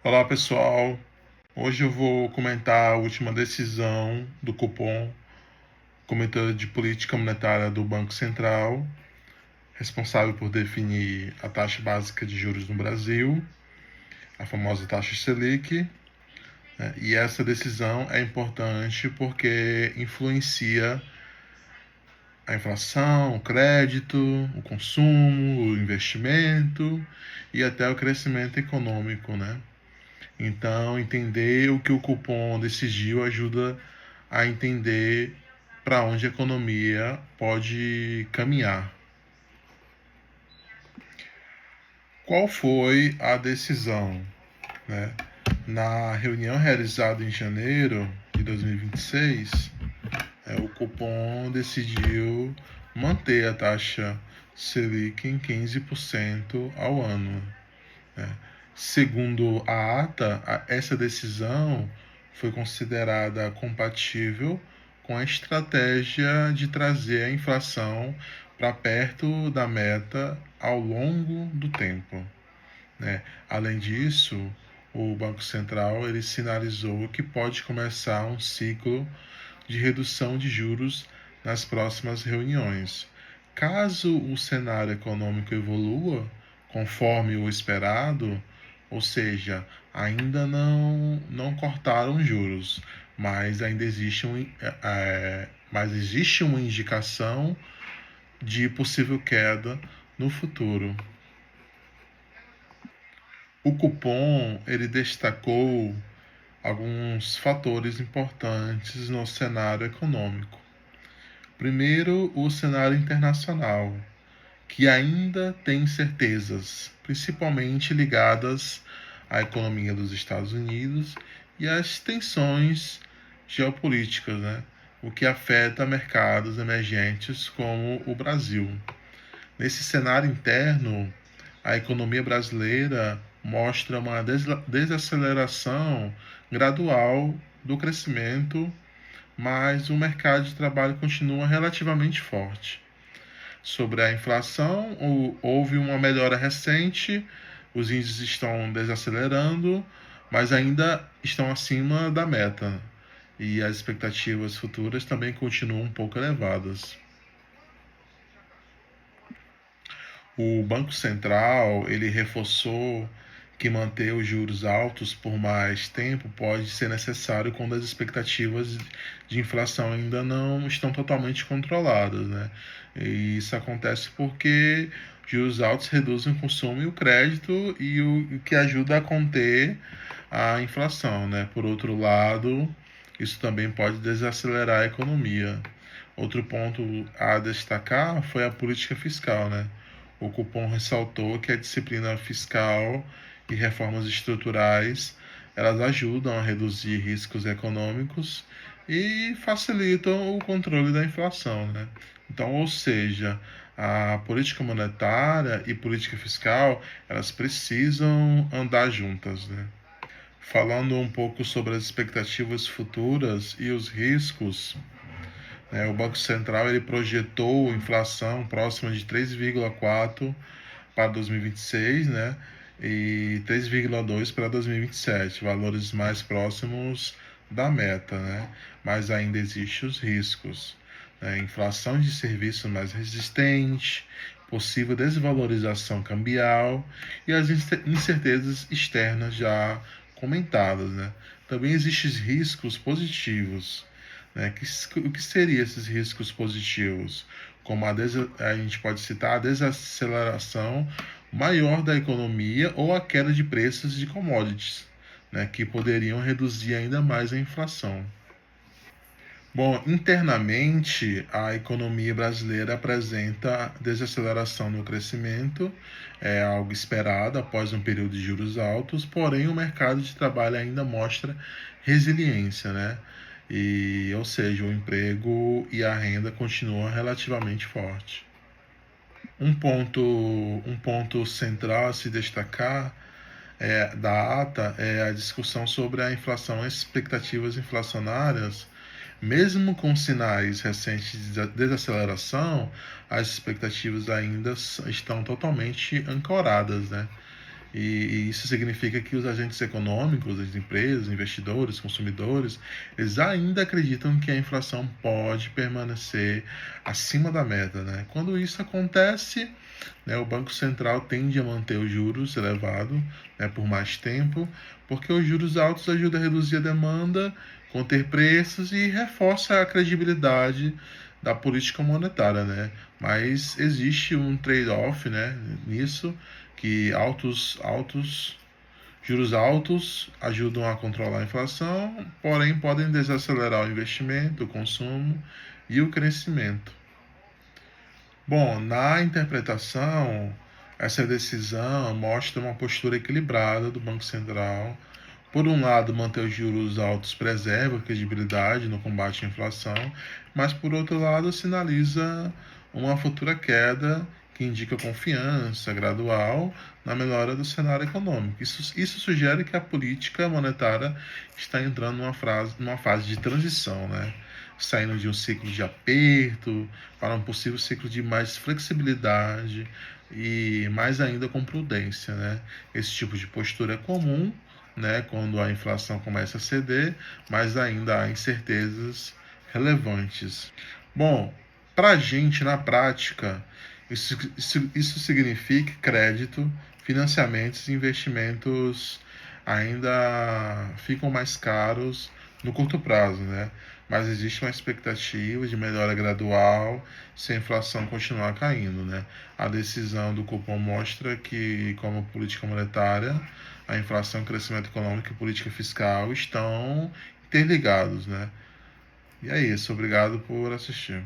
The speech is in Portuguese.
Olá pessoal, hoje eu vou comentar a última decisão do Copom, Comitê de Política Monetária do Banco Central, responsável por definir a taxa básica de juros no Brasil, a famosa taxa Selic, né? E essa decisão é importante porque influencia a inflação, o crédito, o consumo, o investimento e até o crescimento econômico, né? Então, entender o que o cupom decidiu ajuda a entender para onde a economia pode caminhar. Qual foi a decisão? Né? Na reunião realizada em janeiro de 2026, o cupom decidiu manter a taxa Selic em 15% ao ano. Né? Segundo a ata, essa decisão foi considerada compatível com a estratégia de trazer a inflação para perto da meta ao longo do tempo. Né? Além disso, o Banco Central ele sinalizou que pode começar um ciclo de redução de juros nas próximas reuniões. Caso o cenário econômico evolua conforme o esperado, ou seja, ainda não cortaram juros, mas ainda existe uma indicação de possível queda no futuro. O cupom ele destacou alguns fatores importantes no cenário econômico. Primeiro, o cenário internacional, que ainda tem incertezas, principalmente ligadas à economia dos Estados Unidos e às tensões geopolíticas, né? O que afeta mercados emergentes como o Brasil. Nesse cenário interno, a economia brasileira mostra uma desaceleração gradual do crescimento, mas o mercado de trabalho continua relativamente forte. Sobre a inflação, houve uma melhora recente, os índices estão desacelerando, mas ainda estão acima da meta. E as expectativas futuras também continuam um pouco elevadas. O Banco Central ele reforçou que manter os juros altos por mais tempo pode ser necessário quando as expectativas de inflação ainda não estão totalmente controladas, né? E isso acontece porque juros altos reduzem o consumo e o crédito e o que ajuda a conter a inflação, né? Por outro lado, isso também pode desacelerar a economia. Outro ponto a destacar foi a política fiscal, né? O cupom ressaltou que a disciplina fiscal e reformas estruturais elas ajudam a reduzir riscos econômicos e facilitam o controle da inflação, né? Então, ou seja, a política monetária e política fiscal elas precisam andar juntas, né? Falando um pouco sobre as expectativas futuras e os riscos, né, o Banco Central ele projetou inflação próxima de 3,4 para 2026, né, e 3,2 para 2027, valores mais próximos da meta, né, mas ainda existem os riscos. Né, inflação de serviços mais resistente, possível desvalorização cambial e as incertezas externas já comentadas. Né. Também existem riscos positivos, né? O que seriam esses riscos positivos? Como a gente pode citar a desaceleração maior da economia ou a queda de preços de commodities, né? Que poderiam reduzir ainda mais a inflação. Bom, internamente, a economia brasileira apresenta desaceleração no crescimento, é algo esperado após um período de juros altos, porém o mercado de trabalho ainda mostra resiliência, né? Ou seja, o emprego e a renda continuam relativamente fortes. Um ponto central a se destacar da ata é a discussão sobre a inflação e expectativas inflacionárias. Mesmo com sinais recentes de desaceleração, as expectativas ainda estão totalmente ancoradas, né? E isso significa que os agentes econômicos, as empresas, investidores, consumidores, eles ainda acreditam que a inflação pode permanecer acima da meta, né? Quando isso acontece, né, o Banco Central tende a manter os juros elevados, né, por mais tempo, porque os juros altos ajudam a reduzir a demanda, conter preços e reforça a credibilidade da política monetária, né? Mas existe um trade-off, né, nisso, que juros altos ajudam a controlar a inflação, porém podem desacelerar o investimento, o consumo e o crescimento. Bom, na interpretação, essa decisão mostra uma postura equilibrada do Banco Central. Por um lado, manter os juros altos preserva a credibilidade no combate à inflação, mas por outro lado, sinaliza uma futura queda que indica confiança gradual na melhora do cenário econômico. Isso sugere que a política monetária está entrando numa fase de transição, né? Saindo de um ciclo de aperto para um possível ciclo de mais flexibilidade e mais ainda com prudência, né? Esse tipo de postura é comum, né, quando a inflação começa a ceder, mas ainda há incertezas relevantes. Bom, para a gente, na prática, isso significa crédito, financiamentos e investimentos ainda ficam mais caros no curto prazo, né? Mas existe uma expectativa de melhora gradual se a inflação continuar caindo, né? A decisão do cupom mostra que, como política monetária, a inflação, crescimento econômico e política fiscal estão interligados, né? E é isso. Obrigado por assistir.